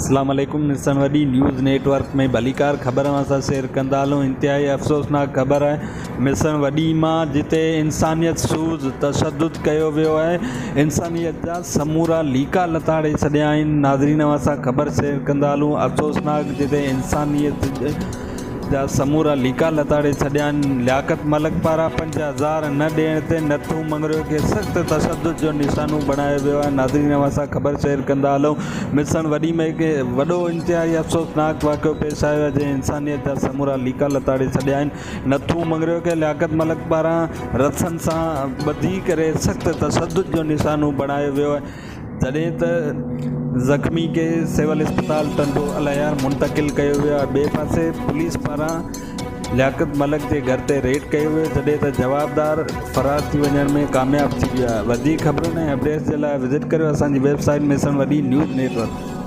अस्सलाम वालेकुम। मिशन वडी न्यूज़ नेटवर्क में भलीकार ख़बर सां शेयर कंदा हलूं। इंतिहाई अफ़सोसनाक ख़बर आहे मिशन वडी मां, जिते इंसानियत सूज़ तशद्दुद कयो वियो आहे। इंसानियत जा समूरा लीका लताड़े छॾिया आहिनि। नाज़रीन सां ख़बर शेयर कंदा हलूं। अफ़सोसनाक जिते इंसानियत जा समूरा लीका लताड़े छॾिया आहिनि। लियाकत मलिक पारां 5000 न ॾियण ते नथू मंगरियो खे सख़्तु तशद्दुद जो निशानो बणायो वियो आहे। नाज़रीन सां ख़बर शेयर कंदा हलूं। मिशन वडी में हिकु वॾो इंतिहाई अफ़सोसनाक वाक़ियो पेश आयो आहे, जंहिं इंसानियत जा समूरा लीका लताड़े छॾिया आहिनि। नथू मंगरियो खे लियाकत मलिक पारां रथनि सां ॿधी करे सख़्तु तशद्दुद जो निशानो बणायो वियो आहे, जॾहिं त ज़ख़्मी के सिविल अस्पताल टंडो अलहयार मुंतकिल कयो वियो आहे। ॿिए पासे पुलिस पारां लियाकत मलिक जे घर ते रेड कयो वियो, जॾहिं त जवाबदार फ़रार थी वञण में कामयाब थी वियो आहे। वधीक ख़बरुनि ऐं अपडेट्स जे लाइ विज़िट करियो असांजी वेबसाइट मिशन वडी न्यूज़ नेटवर्क।